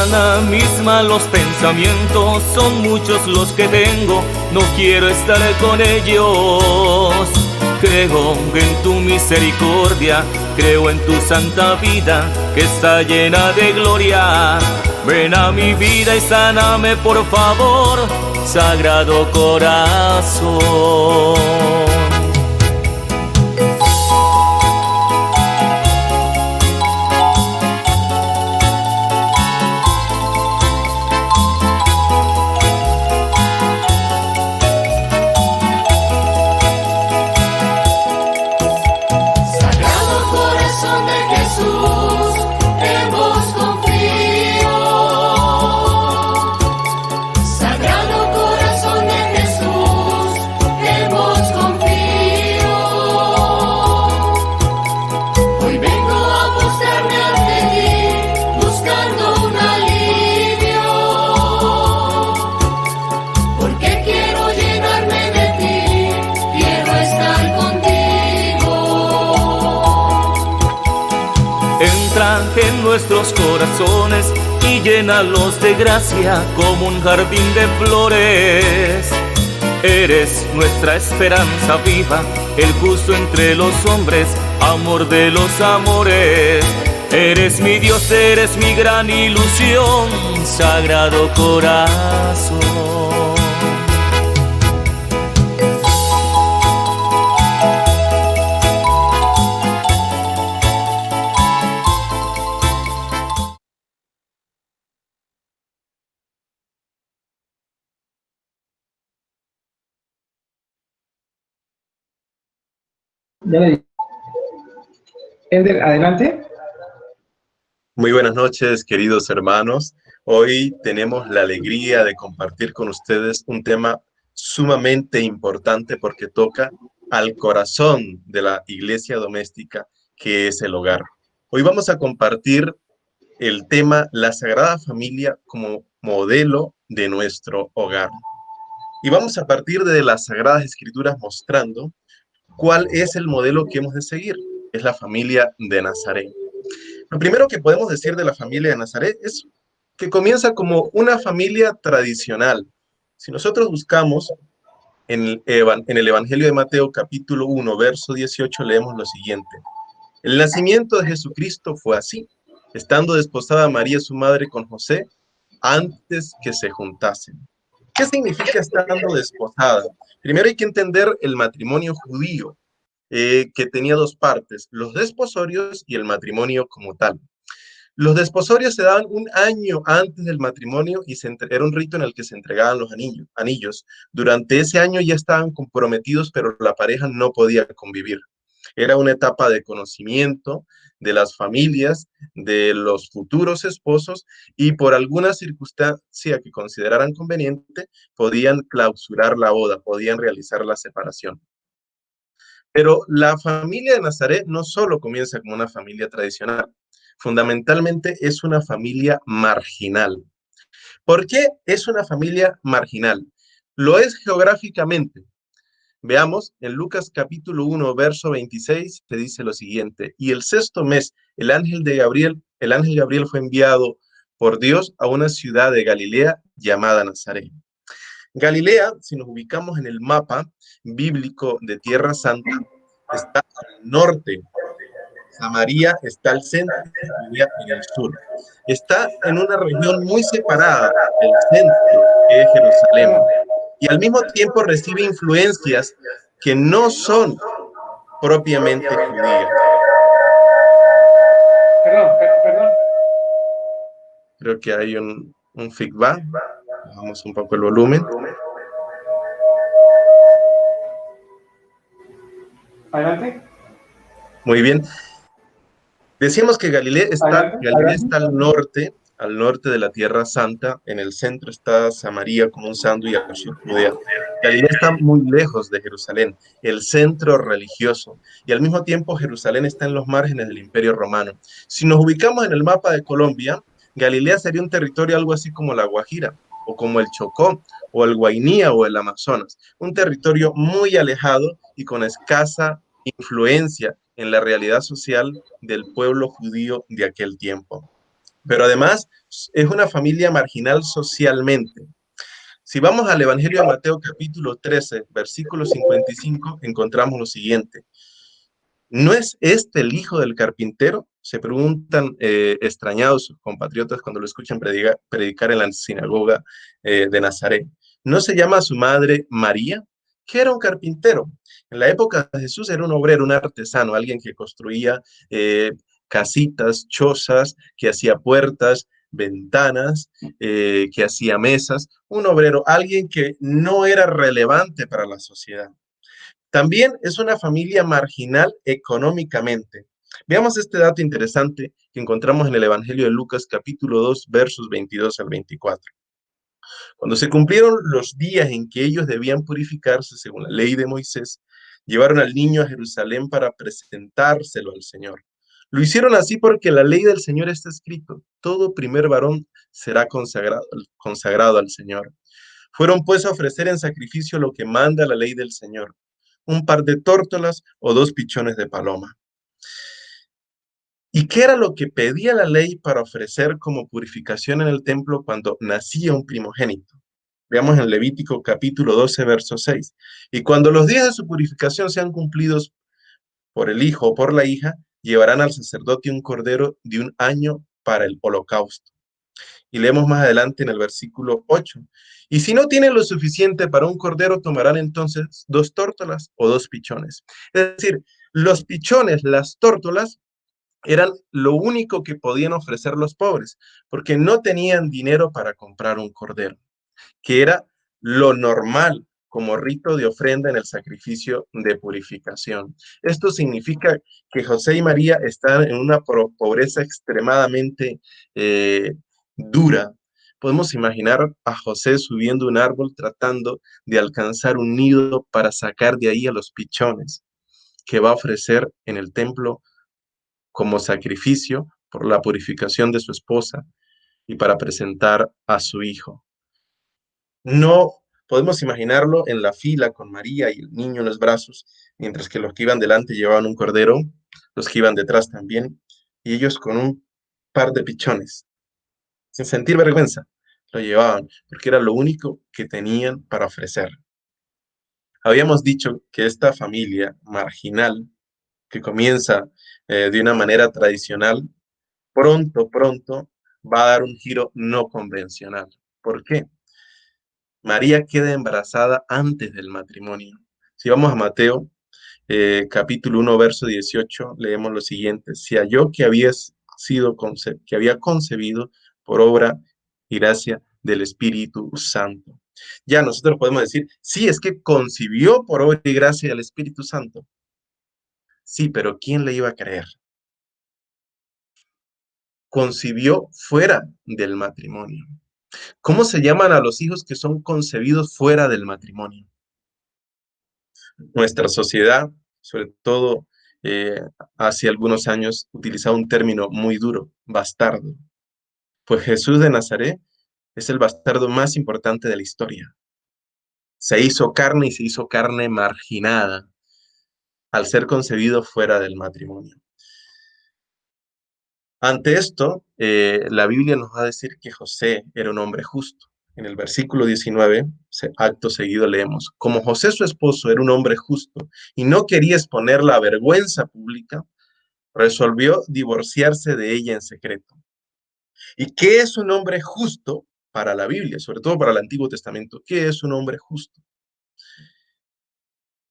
hermana, mis malos pensamientos son muchos los que tengo, no quiero estar con ellos. Creo en tu misericordia, creo en tu santa vida que está llena de gloria. Ven a mi vida y sáname por favor, Sagrado Corazón. Entra en nuestros corazones y llénalos de gracia como un jardín de flores. Eres nuestra esperanza viva, el justo entre los hombres, amor de los amores. Eres mi Dios, eres mi gran ilusión, Sagrado Corazón. Ya le di. Ender, adelante. Muy buenas noches, queridos hermanos. Hoy tenemos la alegría de compartir con ustedes un tema sumamente importante porque toca al corazón de la iglesia doméstica, que es el hogar. Hoy vamos a compartir el tema la Sagrada Familia como modelo de nuestro hogar. Y vamos a partir de las Sagradas Escrituras mostrando cuál es el modelo que hemos de seguir. Es la familia de Nazaret. Lo primero que podemos decir de la familia de Nazaret es que comienza como una familia tradicional. Si nosotros buscamos en el Evangelio de Mateo capítulo 1, verso 18, leemos lo siguiente. El nacimiento de Jesucristo fue así, estando desposada María su madre con José, antes que se juntasen. ¿Qué significa estando desposada? Primero hay que entender el matrimonio judío, que tenía dos partes, los desposorios y el matrimonio como tal. Los desposorios se daban un año antes del matrimonio y era un rito en el que se entregaban los anillos. Durante ese año ya estaban comprometidos, pero la pareja no podía convivir. Era una etapa de conocimiento de las familias, de los futuros esposos, y por alguna circunstancia que consideraran conveniente, podían clausurar la boda, podían realizar la separación. Pero la familia de Nazaret no solo comienza como una familia tradicional, fundamentalmente es una familia marginal. ¿Por qué es una familia marginal? Lo es geográficamente. Veamos, en Lucas capítulo 1, verso 26, se dice lo siguiente: y el sexto mes, el ángel Gabriel fue enviado por Dios a una ciudad de Galilea llamada Nazaret. Galilea, si nos ubicamos en el mapa bíblico de Tierra Santa, está al norte. Samaria está al centro y Judea en el sur. Está en una región muy separada del centro, que es Jerusalén, y al mismo tiempo recibe influencias que no son propiamente judías. Perdón. Creo que hay un feedback. Bajamos un poco el volumen. Adelante. Muy bien. Decíamos que Galilea está al norte de la Tierra Santa. En el centro está Samaria como un santo y al sur Judea. Galilea está muy lejos de Jerusalén, el centro religioso, y al mismo tiempo Jerusalén está en los márgenes del Imperio Romano. Si nos ubicamos en el mapa de Colombia, Galilea sería un territorio algo así como la Guajira, o como el Chocó, o el Guainía, o el Amazonas, un territorio muy alejado y con escasa influencia en la realidad social del pueblo judío de aquel tiempo. pero además es una familia marginal socialmente. Si vamos al Evangelio de Mateo capítulo 13, versículo 55, encontramos lo siguiente. ¿No es este el hijo del carpintero? Se preguntan extrañados sus compatriotas cuando lo escuchan predicar en la sinagoga de Nazaret. ¿No se llama su madre María? Que era un carpintero. En la época de Jesús era un obrero, un artesano, alguien que construía casitas, chozas, que hacía puertas, ventanas, que hacía mesas. Un obrero, alguien que no era relevante para la sociedad. También es una familia marginal económicamente. Veamos este dato interesante que encontramos en el Evangelio de Lucas capítulo 2 versos 22 al 24. Cuando se cumplieron los días en que ellos debían purificarse según la ley de Moisés, llevaron al niño a Jerusalén para presentárselo al Señor. Lo hicieron así porque la ley del Señor está escrito: todo primer varón será consagrado al Señor. Fueron pues a ofrecer en sacrificio lo que manda la ley del Señor: un par de tórtolas o 2 pichones de paloma. ¿Y qué era lo que pedía la ley para ofrecer como purificación en el templo cuando nacía un primogénito? Veamos en Levítico capítulo 12, verso 6. Y cuando los días de su purificación sean cumplidos por el hijo o por la hija, llevarán al sacerdote un cordero de 1 año para el holocausto. Y leemos más adelante en el versículo 8. Y si no tienen lo suficiente para un cordero, tomarán entonces 2 tórtolas o 2 pichones. Es decir, los pichones, las tórtolas, eran lo único que podían ofrecer los pobres, porque no tenían dinero para comprar un cordero, que era lo normal como rito de ofrenda en el sacrificio de purificación. Esto significa que José y María están en una pobreza extremadamente dura. Podemos imaginar a José subiendo un árbol tratando de alcanzar un nido para sacar de ahí a los pichones que va a ofrecer en el templo como sacrificio por la purificación de su esposa y para presentar a su hijo. No podemos imaginarlo en la fila con María y el niño en los brazos, mientras que los que iban delante llevaban un cordero, los que iban detrás también, y ellos con un par de pichones, sin sentir vergüenza, lo llevaban, porque era lo único que tenían para ofrecer. Habíamos dicho que esta familia marginal, que comienza de una manera tradicional, pronto va a dar un giro no convencional. ¿Por qué? María queda embarazada antes del matrimonio. Si vamos a Mateo, capítulo 1, verso 18, leemos lo siguiente: se halló que que había concebido por obra y gracia del Espíritu Santo. Ya nosotros podemos decir, sí, es que concibió por obra y gracia del Espíritu Santo. Sí, pero ¿quién le iba a creer? Concibió fuera del matrimonio. ¿Cómo se llaman a los hijos que son concebidos fuera del matrimonio? Nuestra sociedad, sobre todo hace algunos años, utilizaba un término muy duro: bastardo. Pues Jesús de Nazaret es el bastardo más importante de la historia. Se hizo carne y se hizo carne marginada al ser concebido fuera del matrimonio. Ante esto, la Biblia nos va a decir que José era un hombre justo. En el versículo 19, acto seguido leemos: como José su esposo era un hombre justo y no quería exponerla a vergüenza pública, resolvió divorciarse de ella en secreto. ¿Y qué es un hombre justo para la Biblia, sobre todo para el Antiguo Testamento? ¿Qué es un hombre justo?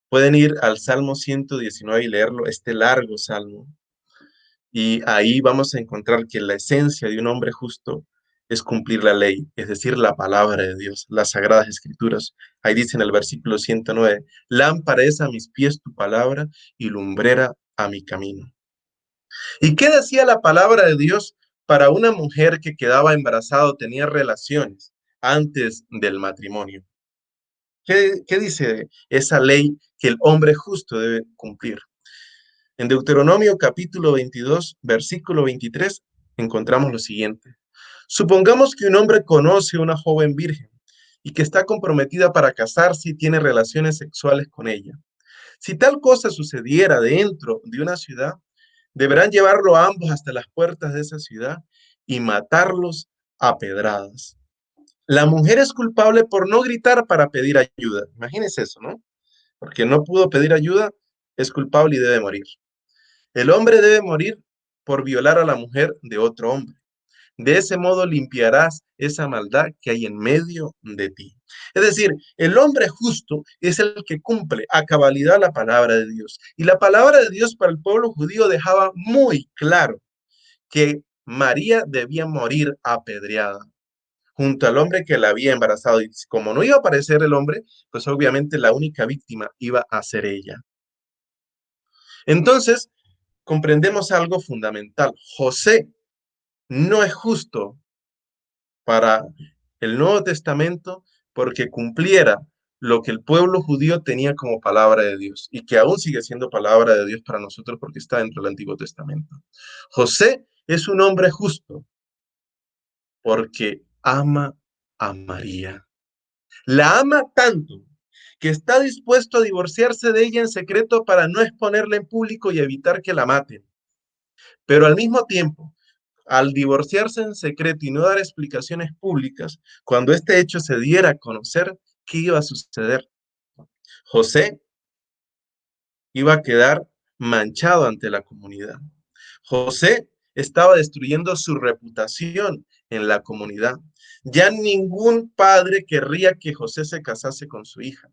Pueden ir al Salmo 119 y leerlo, este largo salmo, y ahí vamos a encontrar que la esencia de un hombre justo es cumplir la ley, es decir, la palabra de Dios, las sagradas escrituras. Ahí dice en el versículo 109, lámpara es a mis pies tu palabra y lumbrera a mi camino. ¿Y qué decía la palabra de Dios para una mujer que quedaba embarazada o tenía relaciones antes del matrimonio? ¿Qué dice esa ley que el hombre justo debe cumplir? En Deuteronomio capítulo 22, versículo 23, encontramos lo siguiente. Supongamos que un hombre conoce a una joven virgen y que está comprometida para casarse y tiene relaciones sexuales con ella. Si tal cosa sucediera dentro de una ciudad, deberán llevarlo a ambos hasta las puertas de esa ciudad y matarlos a pedradas. La mujer es culpable por no gritar para pedir ayuda. Imagínense eso, ¿no? Porque no pudo pedir ayuda, es culpable y debe morir. El hombre debe morir por violar a la mujer de otro hombre. De ese modo limpiarás esa maldad que hay en medio de ti. Es decir, el hombre justo es el que cumple a cabalidad la palabra de Dios. Y la palabra de Dios para el pueblo judío dejaba muy claro que María debía morir apedreada junto al hombre que la había embarazado. Y como no iba a aparecer el hombre, pues obviamente la única víctima iba a ser ella. Entonces, comprendemos algo fundamental. José no es justo para el Nuevo Testamento porque cumpliera lo que el pueblo judío tenía como palabra de Dios y que aún sigue siendo palabra de Dios para nosotros porque está dentro del Antiguo Testamento. José es un hombre justo porque ama a María. La ama tanto que está dispuesto a divorciarse de ella en secreto para no exponerla en público y evitar que la maten. Pero al mismo tiempo, al divorciarse en secreto y no dar explicaciones públicas, cuando este hecho se diera a conocer, ¿qué iba a suceder? José iba a quedar manchado ante la comunidad. José estaba destruyendo su reputación en la comunidad. Ya ningún padre querría que José se casase con su hija.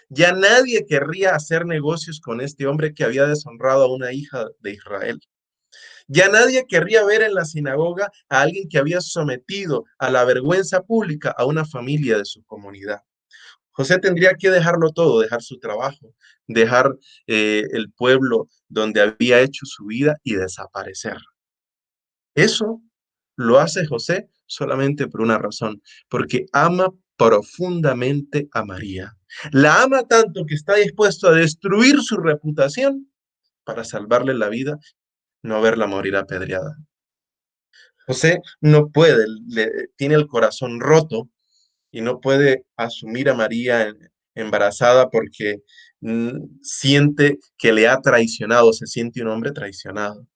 Ya nadie querría hacer negocios con este hombre que había deshonrado a una hija de Israel. Ya nadie querría ver en la sinagoga a alguien que había sometido a la vergüenza pública a una familia de su comunidad. José tendría que dejarlo todo, dejar su trabajo, dejar el pueblo donde había hecho su vida y desaparecer. Eso lo hace José solamente por una razón, porque ama profundamente a María. La ama tanto que está dispuesto a destruir su reputación para salvarle la vida, no verla morir apedreada. José no puede, tiene el corazón roto y no puede asumir a María embarazada porque siente que le ha traicionado, se siente un hombre traicionado,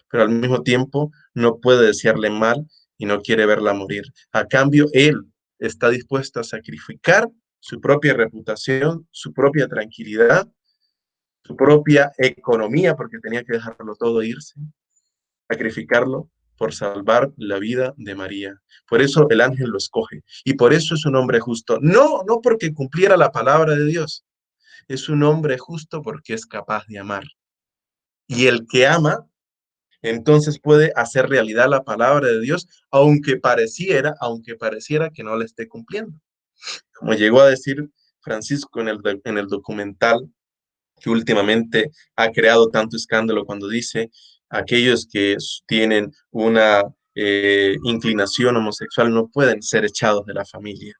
pero al mismo tiempo no puede desearle mal y no quiere verla morir. A cambio, él está dispuesto a sacrificar su propia reputación, su propia tranquilidad, su propia economía, porque tenía que dejarlo todo e irse, sacrificarlo por salvar la vida de María. Por eso el ángel lo escoge y por eso es un hombre justo. No porque cumpliera la palabra de Dios, es un hombre justo porque es capaz de amar. Y el que ama, entonces puede hacer realidad la palabra de Dios, aunque pareciera que no la esté cumpliendo. Como llegó a decir Francisco en el documental que últimamente ha creado tanto escándalo cuando dice aquellos que tienen una inclinación homosexual no pueden ser echados de la familia.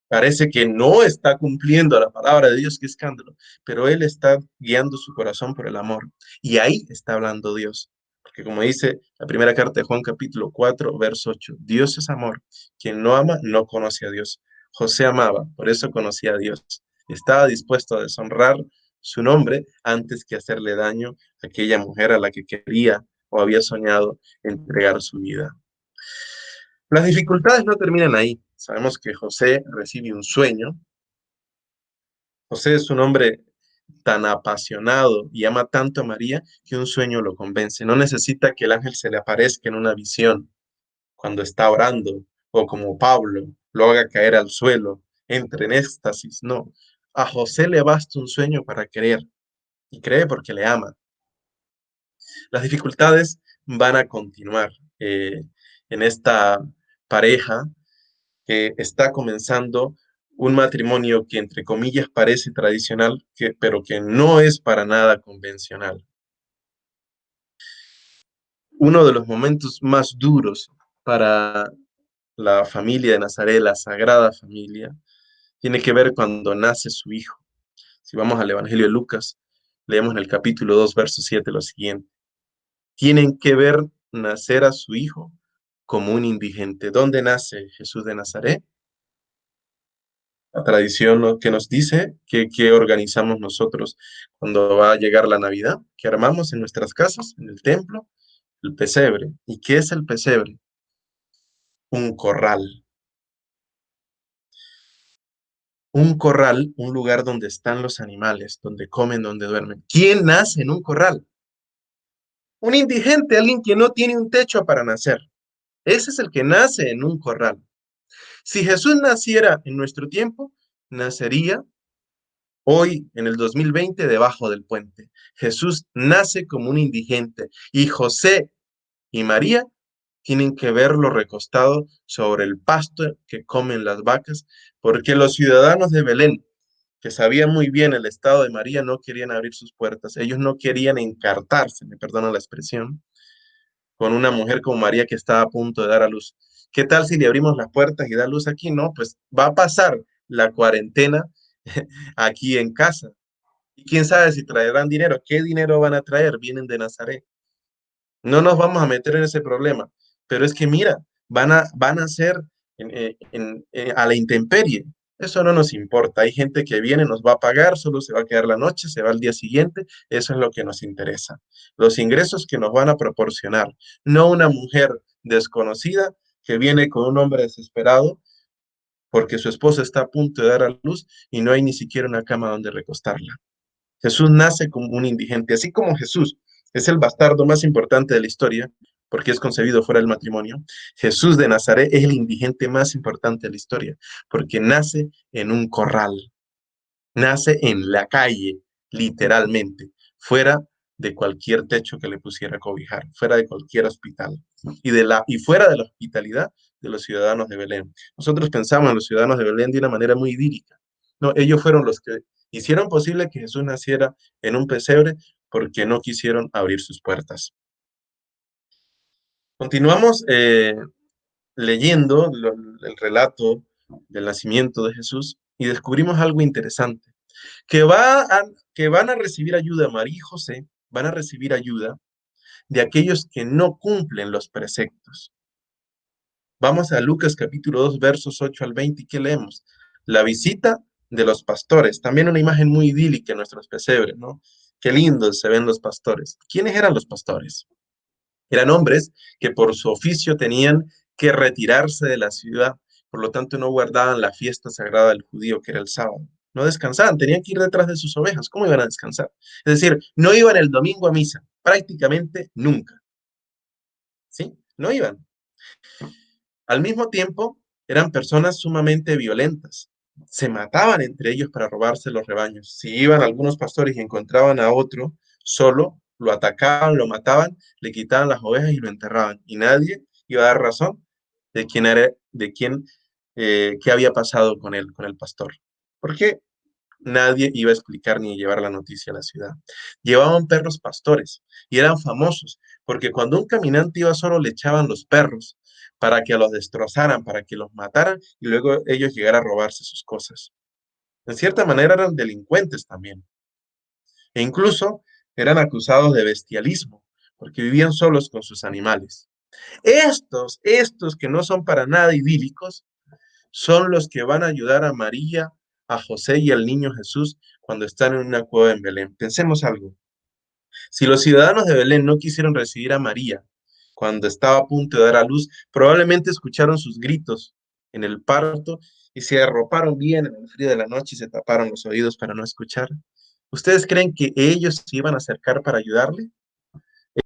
Parece que no está cumpliendo la palabra de Dios, qué escándalo, pero él está guiando su corazón por el amor. Y ahí está hablando Dios. Porque como dice la primera carta de Juan capítulo 4, verso 8, Dios es amor. Quien no ama no conoce a Dios. José amaba, por eso conocía a Dios. Estaba dispuesto a deshonrar su nombre antes que hacerle daño a aquella mujer a la que quería o había soñado entregar su vida. Las dificultades no terminan ahí. Sabemos que José recibe un sueño. José es un hombre tan apasionado y ama tanto a María que un sueño lo convence. No necesita que el ángel se le aparezca en una visión cuando está orando o como Pablo lo haga caer al suelo, entre en éxtasis. No, a José le basta un sueño para creer y cree porque le ama. Las dificultades van a continuar en esta pareja que está comenzando un matrimonio que entre comillas parece tradicional, pero que no es para nada convencional. Uno de los momentos más duros para la familia de Nazaret, la Sagrada Familia, tiene que ver cuando nace su hijo. Si vamos al Evangelio de Lucas, leemos en el capítulo 2, verso 7 lo siguiente. Tienen que ver nacer a su hijo como un indigente. ¿Dónde nace Jesús de Nazaret? La tradición que nos dice que organizamos nosotros cuando va a llegar la Navidad, que armamos en nuestras casas, en el templo, el pesebre. ¿Y qué es el pesebre? Un corral. Un corral, un lugar donde están los animales, donde comen, donde duermen. ¿Quién nace en un corral? Un indigente, alguien que no tiene un techo para nacer. Ese es el que nace en un corral. Si Jesús naciera en nuestro tiempo, nacería hoy, en el 2020, debajo del puente. Jesús nace como un indigente y José y María tienen que verlo recostado sobre el pasto que comen las vacas, porque los ciudadanos de Belén, que sabían muy bien el estado de María, no querían abrir sus puertas. Ellos no querían encartarse, me perdona la expresión, con una mujer como María que estaba a punto de dar a luz. ¿Qué tal si le abrimos las puertas y da luz aquí? No, pues va a pasar la cuarentena aquí en casa. Y quién sabe si traerán dinero. ¿Qué dinero van a traer? Vienen de Nazaret. No nos vamos a meter en ese problema. Pero es que mira, van a ser a la intemperie. Eso no nos importa. Hay gente que viene, nos va a pagar, solo se va a quedar la noche, se va al día siguiente. Eso es lo que nos interesa. Los ingresos que nos van a proporcionar. No una mujer desconocida que viene con un hombre desesperado porque su esposa está a punto de dar a luz y no hay ni siquiera una cama donde recostarla. Jesús nace como un indigente, así como Jesús es el bastardo más importante de la historia, porque es concebido fuera del matrimonio. Jesús de Nazaret es el indigente más importante de la historia, porque nace en un corral, nace en la calle, literalmente, fuera de cualquier techo que le pusiera a cobijar, fuera de cualquier hospital y fuera de la hospitalidad de los ciudadanos de Belén. Nosotros pensamos en los ciudadanos de Belén de una manera muy idílica. No, ellos fueron los que hicieron posible que Jesús naciera en un pesebre porque no quisieron abrir sus puertas. Continuamos leyendo el relato del nacimiento de Jesús y descubrimos algo interesante, que, que van a recibir ayuda, María y José van a recibir ayuda de aquellos que no cumplen los preceptos. Vamos a Lucas capítulo 2, versos 8 al 20, ¿y qué leemos? La visita de los pastores, también una imagen muy idílica en nuestros pesebres, ¿no? Qué lindos se ven los pastores. ¿Quiénes eran los pastores? Eran hombres que por su oficio tenían que retirarse de la ciudad, por lo tanto no guardaban la fiesta sagrada del judío, que era el sábado. No descansaban, tenían que ir detrás de sus ovejas. ¿Cómo iban a descansar? Es decir, no iban el domingo a misa, prácticamente nunca. ¿Sí? No iban. Al mismo tiempo, eran personas sumamente violentas. Se mataban entre ellos para robarse los rebaños. Si iban algunos pastores y encontraban a otro solo, lo atacaban, lo mataban, le quitaban las ovejas y lo enterraban. Y nadie iba a dar razón de quién era, qué había pasado con el pastor. ¿Por qué? Nadie iba a explicar ni llevar la noticia a la ciudad. Llevaban perros pastores y eran famosos porque cuando un caminante iba solo le echaban los perros para que los destrozaran, para que los mataran y luego ellos llegaran a robarse sus cosas. En cierta manera eran delincuentes también e incluso eran acusados de bestialismo porque vivían solos con sus animales. Estos que no son para nada idílicos, son los que van a ayudar a María, a José y al niño Jesús cuando están en una cueva en Belén. Pensemos algo. Si los ciudadanos de Belén no quisieron recibir a María cuando estaba a punto de dar a luz, probablemente escucharon sus gritos en el parto y se arroparon bien en el frío de la noche y se taparon los oídos para no escuchar. ¿Ustedes creen que ellos se iban a acercar para ayudarle?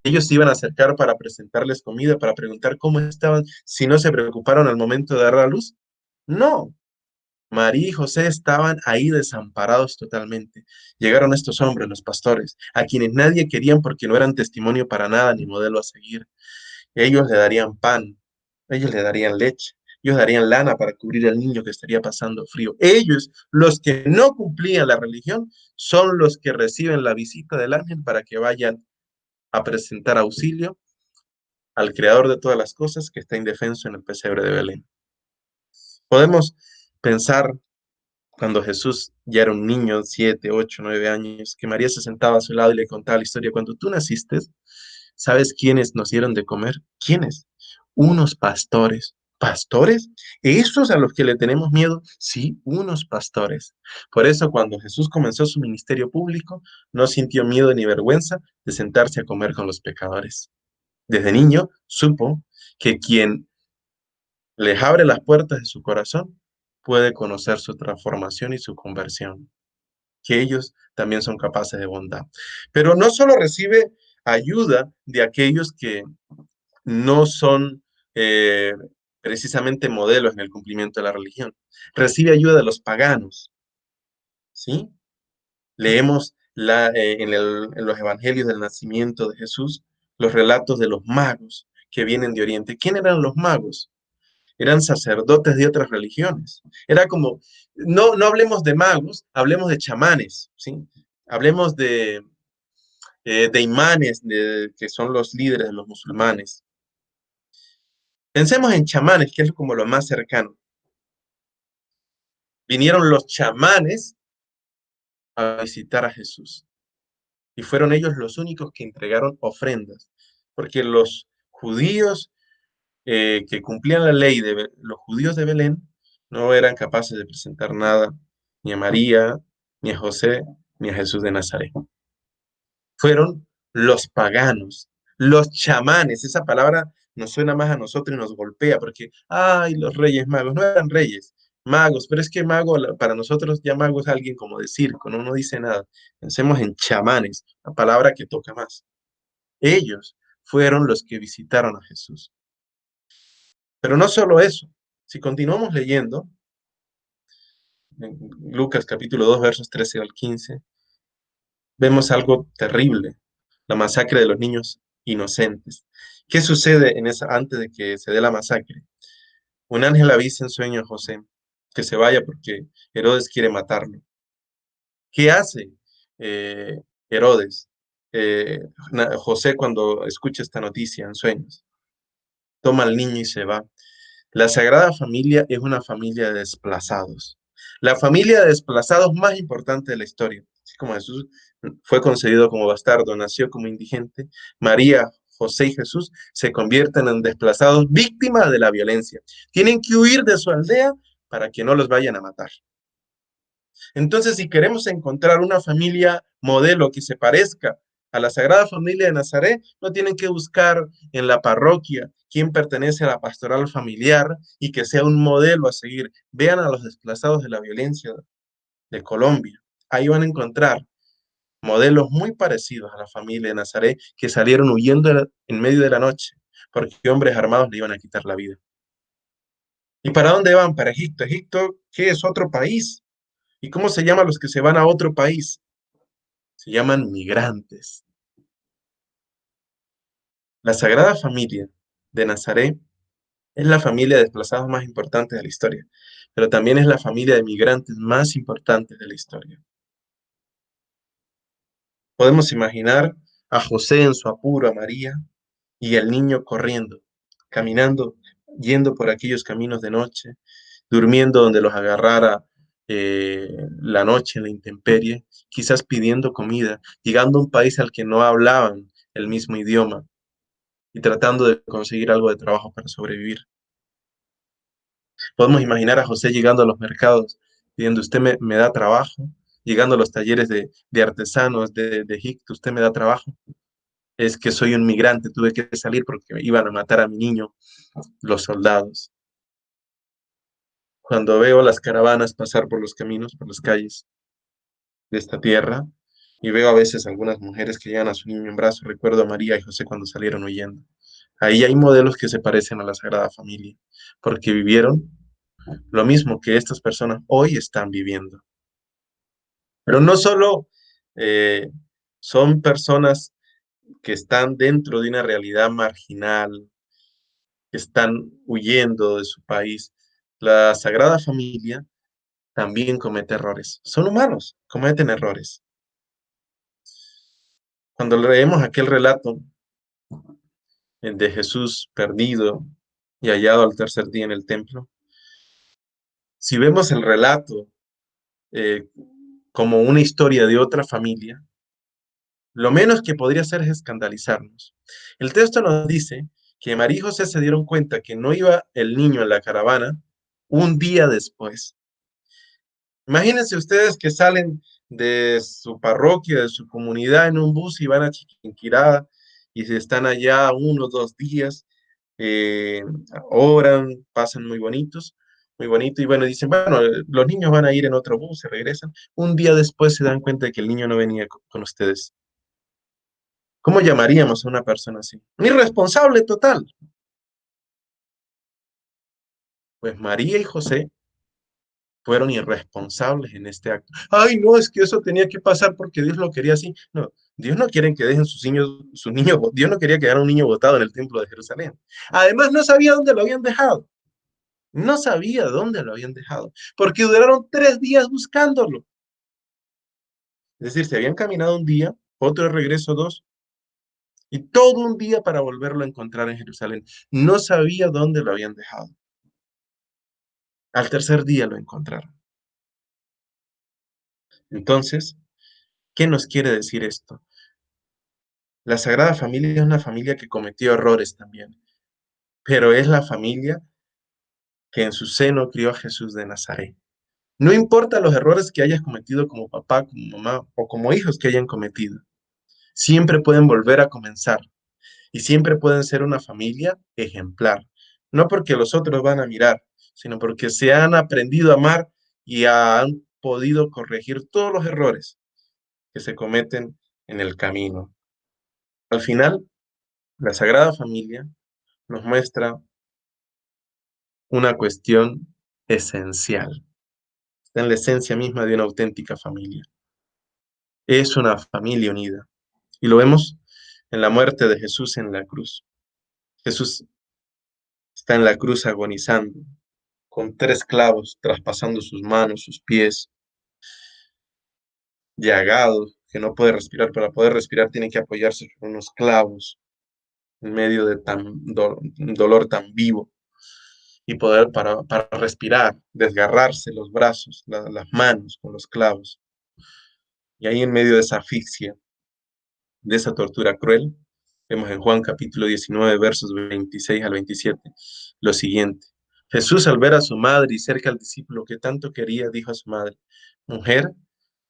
Ellos se iban a acercar para presentarles comida, para preguntar cómo estaban, si no se preocuparon al momento de dar a luz. No, María y José estaban ahí desamparados totalmente. Llegaron estos hombres, los pastores, a quienes nadie querían porque no eran testimonio para nada ni modelo a seguir. Ellos le darían pan, ellos le darían leche, ellos darían lana para cubrir al niño que estaría pasando frío. Ellos, los que no cumplían la religión, son los que reciben la visita del ángel para que vayan a presentar auxilio al creador de todas las cosas que está indefenso en el pesebre de Belén. Podemos pensar cuando Jesús ya era un niño, 7, 8, 9 años, que María se sentaba a su lado y le contaba la historia. Cuando tú naciste, ¿sabes quiénes nos dieron de comer? ¿Quiénes? Unos pastores. ¿Pastores? ¿Esos a los que le tenemos miedo? Sí, unos pastores. Por eso cuando Jesús comenzó su ministerio público, no sintió miedo ni vergüenza de sentarse a comer con los pecadores. Desde niño supo que quien les abre las puertas de su corazón puede conocer su transformación y su conversión, que ellos también son capaces de bondad. Pero no solo recibe ayuda de aquellos que no son eh, precisamente modelos en el cumplimiento de la religión, recibe ayuda de los paganos, ¿sí? Leemos en los evangelios del nacimiento de Jesús los relatos de los magos que vienen de Oriente. ¿Quién eran los magos? Eran sacerdotes de otras religiones. Era como, no hablemos de magos, hablemos de chamanes, ¿sí? Hablemos de imanes, que son los líderes de los musulmanes. Pensemos en chamanes, que es como lo más cercano. Vinieron los chamanes a visitar a Jesús y fueron ellos los únicos que entregaron ofrendas, porque los judíos que cumplían la ley de los judíos de Belén no eran capaces de presentar nada ni a María, ni a José, ni a Jesús de Nazaret. Fueron los paganos, los chamanes. Esa palabra nos suena más a nosotros y nos golpea porque, ay, los reyes magos, no eran reyes, magos, pero es que mago, para nosotros ya mago es alguien como de circo, no dice nada. Pensemos en chamanes, la palabra que toca más. Ellos fueron los que visitaron a Jesús. Pero no solo eso, si continuamos leyendo, en Lucas capítulo 2, versos 13 al 15, vemos algo terrible, la masacre de los niños inocentes. ¿Qué sucede antes de que se dé la masacre? Un ángel avisa en sueño a José que se vaya porque Herodes quiere matarlo. ¿Qué hace Herodes? José, cuando escucha esta noticia en sueños, toma al niño y se va. La Sagrada Familia es una familia de desplazados. La familia de desplazados más importante de la historia. Así como Jesús fue concebido como bastardo, nació como indigente, María, José y Jesús se convierten en desplazados víctimas de la violencia. Tienen que huir de su aldea para que no los vayan a matar. Entonces, si queremos encontrar una familia modelo que se parezca a la Sagrada Familia de Nazaret, no tienen que buscar en la parroquia quién pertenece a la pastoral familiar y que sea un modelo a seguir. Vean a los desplazados de la violencia de Colombia. Ahí van a encontrar modelos muy parecidos a la familia de Nazaret que salieron huyendo en medio de la noche porque hombres armados le iban a quitar la vida. ¿Y para dónde van? Para Egipto. Egipto, ¿qué es? Otro país. ¿Y cómo se llaman los que se van a otro país? Se llaman migrantes. La Sagrada Familia de Nazaret es la familia de desplazados más importante de la historia, pero también es la familia de migrantes más importante de la historia. Podemos imaginar a José en su apuro, a María, y el niño corriendo, caminando, yendo por aquellos caminos de noche, durmiendo donde los agarrara la noche en la intemperie, quizás pidiendo comida, llegando a un país al que no hablaban el mismo idioma y tratando de conseguir algo de trabajo para sobrevivir. Podemos imaginar a José llegando a los mercados, pidiendo, usted me da trabajo, llegando a los talleres de artesanos de Egipto, usted me da trabajo. Es que soy un migrante, tuve que salir porque me iban a matar a mi niño los soldados. Cuando veo las caravanas pasar por los caminos, por las calles de esta tierra, y veo a veces algunas mujeres que llevan a su niño en brazos, recuerdo a María y José cuando salieron huyendo. Ahí hay modelos que se parecen a la Sagrada Familia, porque vivieron lo mismo que estas personas hoy están viviendo. Pero no solo eh, son personas que están dentro de una realidad marginal, que están huyendo de su país. La Sagrada Familia también comete errores. Son humanos, cometen errores. Cuando leemos aquel relato de Jesús perdido y hallado al tercer día en el templo, si vemos el relato eh, como una historia de otra familia, lo menos que podría hacer es escandalizarnos. El texto nos dice que María y José se dieron cuenta que no iba el niño en la caravana un día después. Imagínense ustedes que salen de su parroquia, de su comunidad en un bus y van a Chiquinquirá y si están allá 1 o 2 días, eh, oran, pasan muy bonitos, muy bonito, y bueno, dicen, bueno, los niños van a ir en otro bus, se regresan. Un día después se dan cuenta de que el niño no venía con ustedes. ¿Cómo llamaríamos a una persona así? Un irresponsable total. Pues María y José fueron irresponsables en este acto. Ay, no, es que eso tenía que pasar porque Dios lo quería así. No, Dios no quiere que dejen sus niños, Dios no quería quedar un niño botado en el templo de Jerusalén. Además, no sabía dónde lo habían dejado. No sabía dónde lo habían dejado, porque duraron 3 días buscándolo. Es decir, se habían caminado un día, otro de regreso 2, y todo un día para volverlo a encontrar en Jerusalén. No sabía dónde lo habían dejado. Al tercer día lo encontraron. Entonces, ¿qué nos quiere decir esto? La Sagrada Familia es una familia que cometió errores también, pero es la familia que en su seno crió a Jesús de Nazaret. No importa los errores que hayas cometido como papá, como mamá o como hijos que hayan cometido, siempre pueden volver a comenzar y siempre pueden ser una familia ejemplar. No porque los otros van a mirar, sino porque se han aprendido a amar y han podido corregir todos los errores que se cometen en el camino. Al final, la Sagrada Familia nos muestra una cuestión esencial. Está en la esencia misma de una auténtica familia. Es una familia unida. Y lo vemos en la muerte de Jesús en la cruz. Jesús está en la cruz agonizando, con 3 clavos traspasando sus manos, sus pies, llagados, que no puede respirar. Para poder respirar tiene que apoyarse con unos clavos en medio de un dolor tan vivo. Y poder, para respirar, desgarrarse los brazos, las manos con los clavos. Y ahí en medio de esa asfixia, de esa tortura cruel, vemos en Juan capítulo 19, versos 26 al 27, lo siguiente. Jesús, al ver a su madre y cerca al discípulo que tanto quería, dijo a su madre, mujer,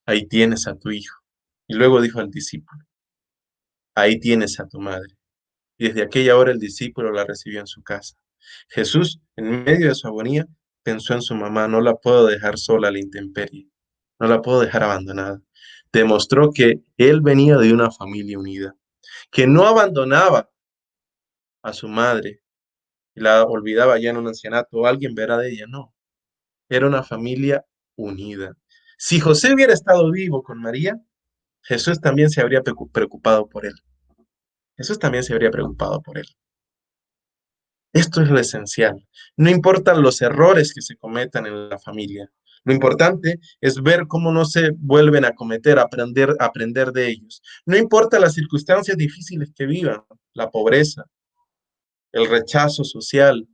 ahí tienes a tu hijo. Y luego dijo al discípulo, ahí tienes a tu madre. Y desde aquella hora el discípulo la recibió en su casa. Jesús, en medio de su agonía, pensó en su mamá, no la puedo dejar sola a la intemperie, no la puedo dejar abandonada. Demostró que él venía de una familia unida, que no abandonaba a su madre y la olvidaba ya en un ancianato o alguien verá de ella, no, era una familia unida. Si José hubiera estado vivo con María, Jesús también se habría preocupado por él. Jesús también se habría preocupado por él. Esto es lo esencial. No importan los errores que se cometan en la familia. Lo importante es ver cómo no se vuelven a cometer, aprender de ellos. No importa las circunstancias difíciles que vivan, la pobreza, el rechazo social,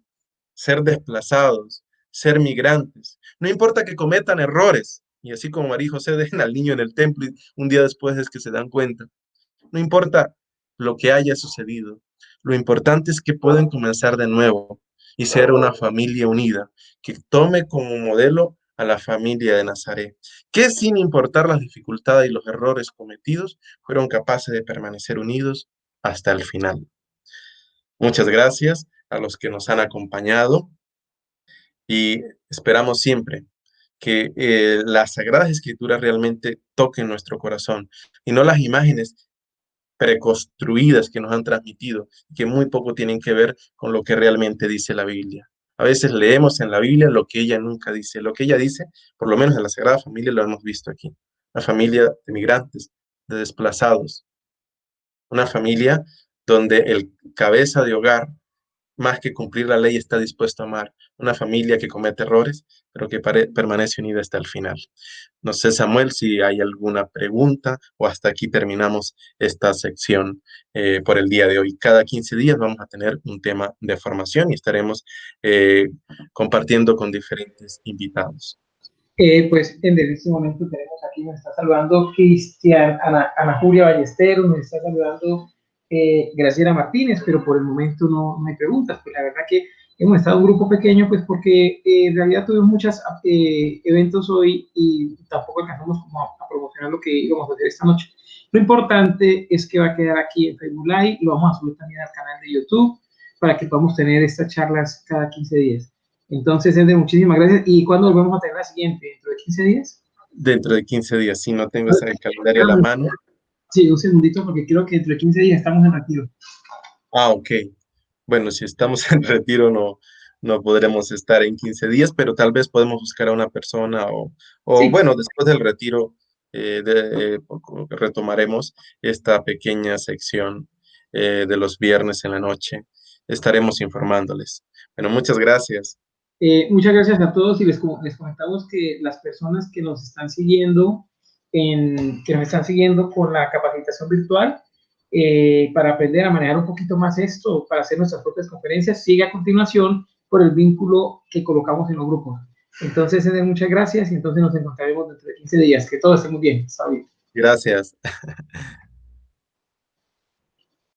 ser desplazados, ser migrantes. No importa que cometan errores, y así como María y José dejan al niño en el templo y un día después es que se dan cuenta. No importa lo que haya sucedido, lo importante es que pueden comenzar de nuevo y ser una familia unida, que tome como modelo a la familia de Nazaret, que sin importar las dificultades y los errores cometidos, fueron capaces de permanecer unidos hasta el final. Muchas gracias a los que nos han acompañado y esperamos siempre que las Sagradas Escrituras realmente toquen nuestro corazón y no las imágenes preconstruidas que nos han transmitido, que muy poco tienen que ver con lo que realmente dice la Biblia. A veces leemos en la Biblia lo que ella nunca dice. Lo que ella dice, por lo menos en la Sagrada Familia, lo hemos visto aquí. Una familia de migrantes, de desplazados. Una familia donde el cabeza de hogar, más que cumplir la ley, está dispuesto a amar. Una familia que comete errores, pero que permanece unida hasta el final. No sé, Samuel, si hay alguna pregunta o hasta aquí terminamos esta sección por el día de hoy. Cada 15 días vamos a tener un tema de formación y estaremos compartiendo con diferentes invitados. Pues en este momento tenemos aquí, nos está saludando Ana Julia Ballesteros, nos está saludando Graciela Martínez, pero por el momento no hay preguntas. Pues la verdad que hemos estado un grupo pequeño, pues porque en realidad tuvimos muchos eventos hoy y tampoco alcanzamos como a promocionar lo que íbamos a hacer esta noche. Lo importante es que va a quedar aquí en Facebook Live y vamos a subir también al canal de YouTube para que podamos tener estas charlas cada 15 días. Entonces, Ender, muchísimas gracias. ¿Y cuándo volvemos a tener la siguiente? ¿Dentro de 15 días? Dentro de 15 días, si no tengo ese calendario a la mano. Sí, un segundito, porque creo que dentro de 15 días estamos en retiro. Ah, ok. Bueno, si estamos en retiro no podremos estar en 15 días, pero tal vez podemos buscar a una persona o Sí, bueno, después del retiro retomaremos esta pequeña sección de los viernes en la noche. Estaremos informándoles. Bueno, muchas gracias. muchas gracias a todos y les comentamos que las personas que nos están siguiendo, con la capacitación virtual, para aprender a manejar un poquito más esto, para hacer nuestras propias conferencias, sigue a continuación por el vínculo que colocamos en los grupos. Entonces, muchas gracias y entonces nos encontraremos dentro de 15 días. Que todo esté muy bien. Está bien. Gracias.